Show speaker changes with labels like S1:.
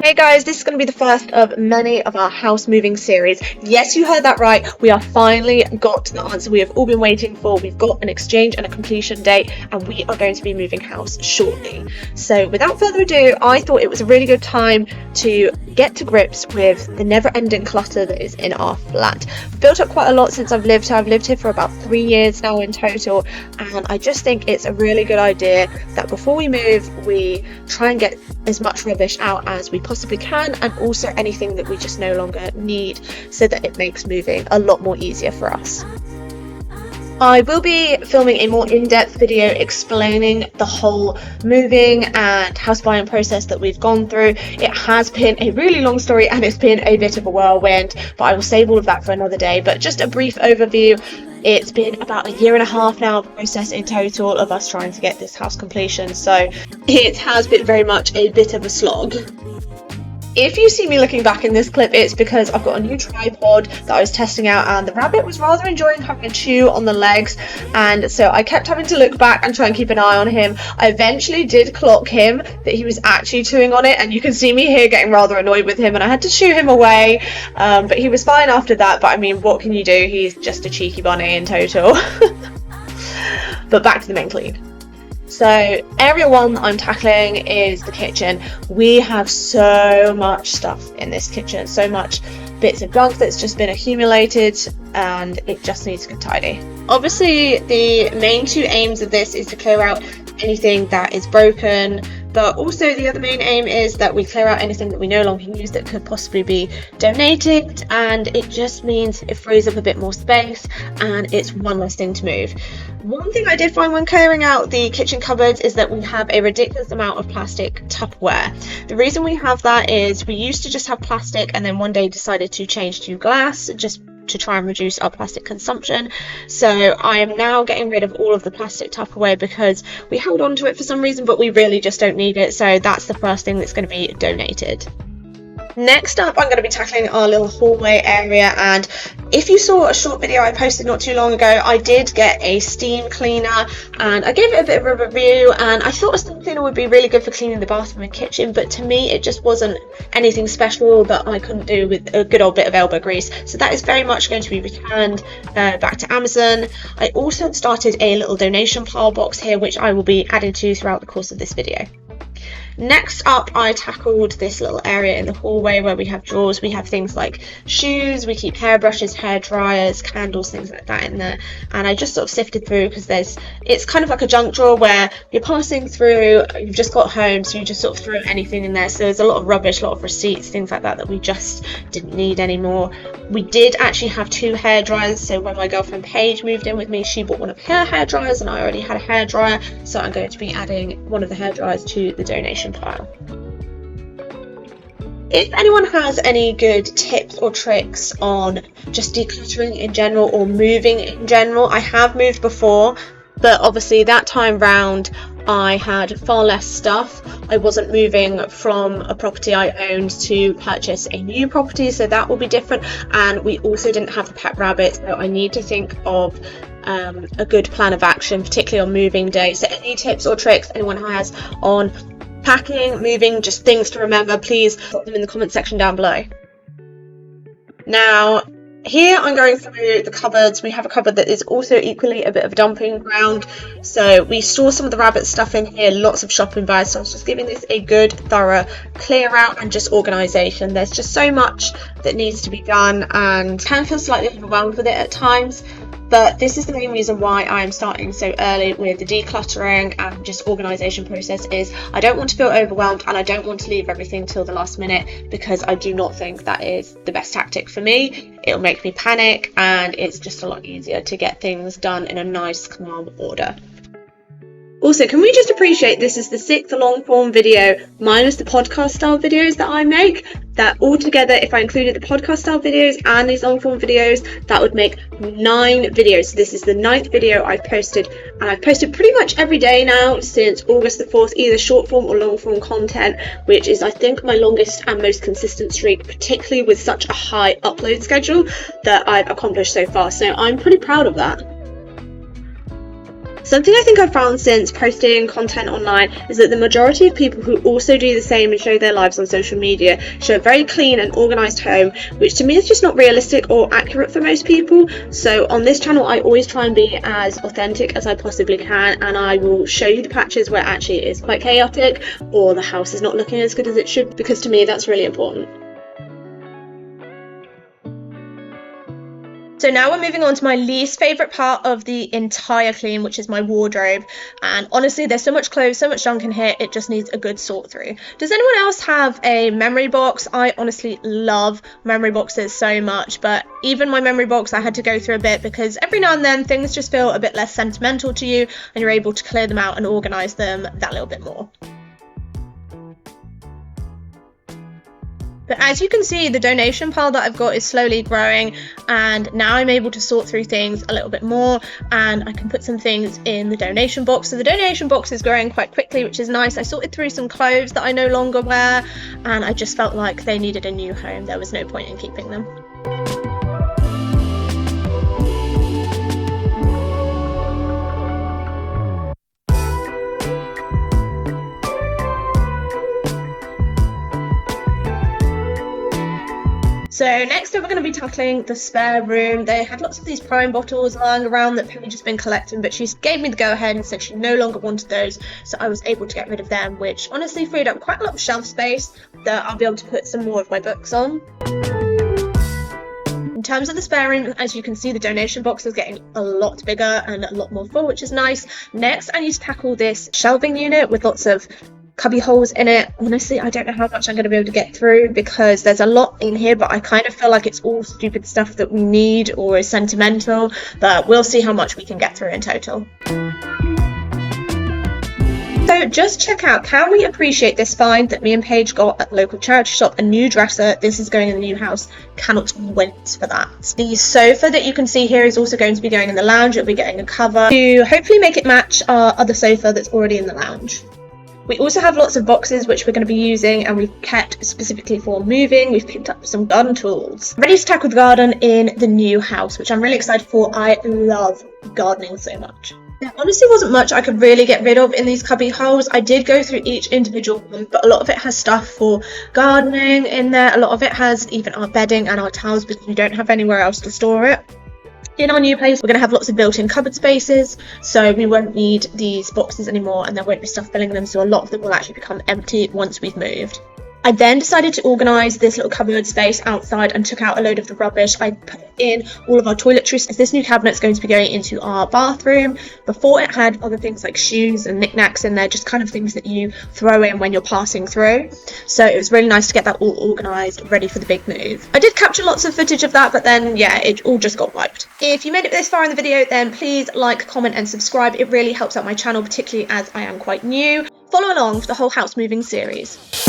S1: Hey guys, this is going to be the first of many of our house moving series. Yes, you heard that right. We have finally got the answer we have all been waiting for. We've got an exchange and a completion date, and we are going to be moving house shortly. So without further ado, I thought it was a really good time to get to grips with the never-ending clutter that is in our flat. I've built up quite a lot since I've lived here. I've lived here for about 3 years now in total, and I just think it's a really good idea that before we move, we try and get as much rubbish out as we possibly can, and also anything that we just no longer need, so that it makes moving a lot more easier for us. I will be filming a more in-depth video explaining the whole moving and house buying process that we've gone through. It has been a really long story and it's been a bit of a whirlwind, but I will save all of that for another day. But just a brief overview. It's been about a year and a half now process in total of us trying to get this house completion, so it has been very much a bit of a slog. If you see me looking back in this clip, it's because I've got a new tripod that I was testing out, and the rabbit was rather enjoying having a chew on the legs, and so I kept having to look back and try and keep an eye on him. I eventually did clock him that he was actually chewing on it, and you can see me here getting rather annoyed with him, and I had to shoo him away, but he was fine after that. But I mean, what can you do? He's just a cheeky bunny in total. But back to the main clean. So area one I'm tackling is the kitchen. We have so much stuff in this kitchen, so much bits of junk that's just been accumulated, and it just needs to get tidy. Obviously the main two aims of this is to clear out anything that is broken, but also the other main aim is that we clear out anything that we no longer use that could possibly be donated, and it just means it frees up a bit more space and it's one less thing to move. One thing I did find when clearing out the kitchen cupboards is that we have a ridiculous amount of plastic Tupperware. The reason we have that is we used to just have plastic, and then one day decided to change to glass just to try and reduce our plastic consumption. So I am now getting rid of all of the plastic Tupperware because we held on to it for some reason, but we really just don't need it. So that's the first thing that's going to be donated. Next up, I'm going to be tackling our little hallway area, and if you saw a short video I posted not too long ago, I did get a steam cleaner and I gave it a bit of a review, and I thought a steam cleaner would be really good for cleaning the bathroom and kitchen, but to me it just wasn't anything special that I couldn't do with a good old bit of elbow grease. So that is very much going to be returned back to Amazon. I also started a little donation pile box here, which I will be adding to throughout the course of this video. Next up, I tackled this little area in the hallway where we have drawers. We have things like shoes, we keep hairbrushes, hair dryers, candles, things like that in there. And I just sort of sifted through because it's kind of like a junk drawer where you're passing through, you've just got home, so you just sort of throw anything in there. So there's a lot of rubbish, a lot of receipts, things like that we just didn't need anymore. We did actually have 2 hair dryers, so when my girlfriend Paige moved in with me, she bought one of her hair dryers and I already had a hair dryer, so I'm going to be adding one of the hair dryers to the donation pile. If anyone has any good tips or tricks on just decluttering in general or moving in general, I have moved before, but obviously that time round I had far less stuff. I wasn't moving from a property I owned to purchase a new property, so that will be different, and we also didn't have the pet rabbit, so I need to think of a good plan of action, particularly on moving day. So any tips or tricks anyone has on packing, moving, just things to remember, please put them in the comment section down below. Now, here I'm going through the cupboards. We have a cupboard that is also equally a bit of a dumping ground. So we store some of the rabbit stuff in here, lots of shopping bags. So I was just giving this a good thorough clear out and just organisation. There's just so much that needs to be done and can feel slightly overwhelmed with it at times. But this is the main reason why I'm starting so early with the decluttering and just organisation process is I don't want to feel overwhelmed and I don't want to leave everything till the last minute, because I do not think that is the best tactic for me. It'll make me panic and it's just a lot easier to get things done in a nice, calm order. Also, can we just appreciate this is the 6th long form video minus the podcast style videos that I make? That altogether, if I included the podcast style videos and these long form videos, that would make 9 videos. So this is the 9th video I've posted, and I've posted pretty much every day now since August the 4th, either short form or long form content, which is I think my longest and most consistent streak, particularly with such a high upload schedule that I've accomplished so far. So I'm pretty proud of that. Something I think I've found since posting content online is that the majority of people who also do the same and show their lives on social media show a very clean and organised home, which to me is just not realistic or accurate for most people. So on this channel I always try and be as authentic as I possibly can, and I will show you the patches where actually it is quite chaotic or the house is not looking as good as it should, because to me that's really important. So now we're moving on to my least favourite part of the entire clean, which is my wardrobe. And honestly, there's so much clothes, so much junk in here, it just needs a good sort through. Does anyone else have a memory box? I honestly love memory boxes so much, but even my memory box I had to go through a bit, because every now and then things just feel a bit less sentimental to you and you're able to clear them out and organise them that little bit more. But as you can see, the donation pile that I've got is slowly growing, and now I'm able to sort through things a little bit more, and I can put some things in the donation box. So the donation box is growing quite quickly, which is nice. I sorted through some clothes that I no longer wear, and I just felt like they needed a new home. There was no point in keeping them. So next up we're going to be tackling the spare room. They had lots of these Prime bottles lying around that Paige has been collecting, but she gave me the go ahead and said she no longer wanted those, so I was able to get rid of them, which honestly freed up quite a lot of shelf space that I'll be able to put some more of my books on. In terms of the spare room, as you can see, the donation box is getting a lot bigger and a lot more full, which is nice. Next, I need to tackle this shelving unit with lots of cubby holes in it. Honestly, I don't know how much I'm going to be able to get through, because there's a lot in here, but I kind of feel like it's all stupid stuff that we need or is sentimental, but we'll see how much we can get through in total. So just check out, can we appreciate this find that me and Paige got at the local charity shop? A new dresser. This is going in the new house. Cannot wait for that. The sofa that you can see here is also going to be going in the lounge. It'll be getting a cover to hopefully make it match our other sofa that's already in the lounge. We also have lots of boxes which we're going to be using, and we've kept specifically for moving. We've picked up some garden tools. Ready to tackle the garden in the new house, which I'm really excited for. I love gardening so much. There honestly wasn't much I could really get rid of in these cubby holes. I did go through each individual one, but a lot of it has stuff for gardening in there. A lot of it has even our bedding and our towels, because we don't have anywhere else to store it. In our new place, we're going to have lots of built-in cupboard spaces, so we won't need these boxes anymore and there won't be stuff filling them, so a lot of them will actually become empty once we've moved. I then decided to organise this little cupboard space outside and took out a load of the rubbish. I put in all of our toiletries, as this new cabinet's going to be going into our bathroom. Before, it had other things like shoes and knickknacks in there, just kind of things that you throw in when you're passing through. So it was really nice to get that all organised, ready for the big move. I did capture lots of footage of that, but then yeah, it all just got wiped. If you made it this far in the video, then please like, comment and subscribe. It really helps out my channel, particularly as I am quite new. Follow along for the whole house moving series.